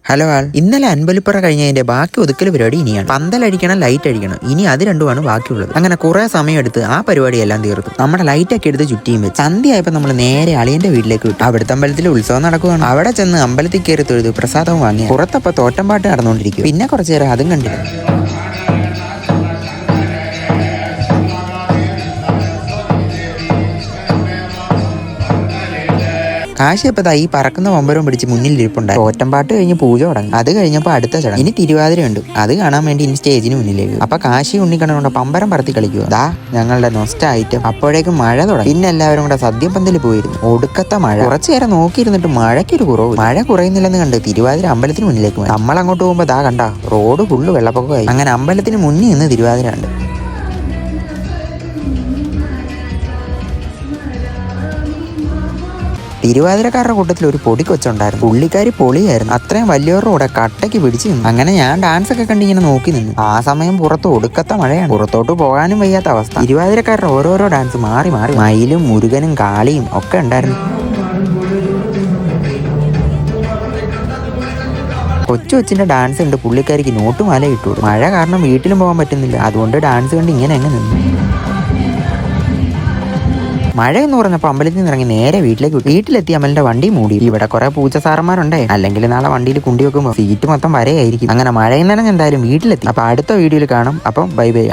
Hello ആൾ, ഇന്നലെ അൻപലിപ്പുറ കഴിഞ്ഞതിന്റെ ബാക്കി ഒതുക്കൽ പരിപാടി ഇനിയാണ്. പന്തലടിക്കണം, ലൈറ്റ് അടിക്കണം. ഇനി അത് രണ്ടുമാണ് ബാക്കിയുള്ളത്. അങ്ങനെ കുറെ സമയം എടുത്ത് ആ പരിപാടി എല്ലാം തീർത്തു. നമ്മുടെ ലൈറ്റ് ഒക്കെ എടുത്ത് ചുറ്റിയും വെച്ച് സന്ധ്യയായപ്പോൾ നമ്മൾ നേരെ അളിയന്റെ വീട്ടിലേക്ക് വിട്ടു. അവിടുത്തെ അമ്പലത്തിൽ ഉത്സവം നടക്കുകയാണ്. അവിടെ ചെന്ന് അമ്പലത്തിൽ കയറി തൊഴുത് പ്രസാദവും വാങ്ങി പുറത്തപ്പോ തോറ്റംപാട്ട് നടന്നുകൊണ്ടിരിക്കും. പിന്നെ കുറച്ചു നേരം അതും കണ്ടിരുന്നു. കാശിയപ്പതാ ഈ പറക്കുന്ന കൊമ്പരവും പിടിച്ച് മുന്നിൽ ഇരിപ്പുണ്ടായി. തോറ്റംപാട്ട് കഴിഞ്ഞ് പൂജ തുടങ്ങി. അത് കഴിഞ്ഞപ്പോൾ അടുത്ത ചടങ്ങ്. ഇനി തിരുവാതിരയുണ്ട്. അത് കാണാൻ വേണ്ടി ഇനി സ്റ്റേജിന് മുന്നിലേക്ക്. അപ്പൊ കാശി ഉണ്ണിക്കണ്ണനുണ്ട് പമ്പരം പറത്തി കളിക്കുക. ദാ ഞങ്ങളുടെ നൊസ്റ്റ ഐറ്റം. അപ്പോഴേക്കും മഴ തുടങ്ങി. പിന്നെ എല്ലാവരും കൂടെ സദ്യപ്പന്തലിൽ പോയിരുന്നു. ഒടുക്കത്തെ മഴ. കുറച്ചു നേരം നോക്കിയിരുന്നിട്ട് മഴയ്ക്കൊരു കുറവ്. മഴ കുറയുന്നില്ലെന്ന് കണ്ട് തിരുവാതിര അമ്പലത്തിന് മുന്നിലേക്ക് പോയി. നമ്മൾ അങ്ങോട്ട് പോകുമ്പോൾ ദാ കണ്ട റോഡ് ഫുള്ള് വെള്ളപ്പൊക്കമായി. അങ്ങനെ അമ്പലത്തിന് മുന്നിൽ നിന്ന് തിരുവാതിര ഉണ്ട്. തിരുവാതിരക്കാരുടെ കൂട്ടത്തിൽ ഒരു പൊടി കൊച്ചുണ്ടായിരുന്നു. പുള്ളിക്കാരി പൊളിയായിരുന്നു. അത്രയും വലിയവരുടെ കൂടെ കട്ടയ്ക്ക് പിടിച്ചു നിന്നു. അങ്ങനെ ഞാൻ ഡാൻസ് ഒക്കെ കണ്ട് ഇങ്ങനെ നോക്കി നിന്നു. ആ സമയം പുറത്ത് ഒടുക്കത്തെ മഴയാണ്. പുറത്തോട്ട് പോകാനും വയ്യാത്ത അവസ്ഥ. തിരുവാതിരക്കാരുടെ ഓരോരോ ഡാൻസ് മാറി മാറി മയിലും മുരുകനും കാളിയും ഒക്കെ ഉണ്ടായിരുന്നു. കൊച്ചിന്റെ ഡാൻസ് ഉണ്ട്. പുള്ളിക്കാരിക്ക് നോട്ടുമാല ഇട്ടു. മഴ കാരണം വീട്ടിലും പോകാൻ പറ്റുന്നില്ല. അതുകൊണ്ട് ഡാൻസ് കണ്ട് ഇങ്ങനെ അങ്ങ് നിന്നു. മഴയെന്ന് പറഞ്ഞപ്പോൾ അമ്പലത്തിൽ നിന്ന് ഇറങ്ങി നേരെ വീട്ടിലേക്ക് വിട്ടു. വീട്ടിലെത്തി അമലിന്റെ വണ്ടി മൂടി. ഇവിടെ കുറെ പൂച്ച സാറന്മാരുണ്ടേ. അല്ലെങ്കിൽ നാളെ വണ്ടിയിൽ കുണ്ടി വെക്കുമ്പോൾ സീറ്റ് മൊത്തം വരെയായിരിക്കും. അങ്ങനെ മഴയിൽ നനഞ്ഞ് എന്തായാലും വീട്ടിലെത്തി. അപ്പൊ അടുത്ത വീഡിയോയിൽ കാണാം. അപ്പം ബൈ ബൈ.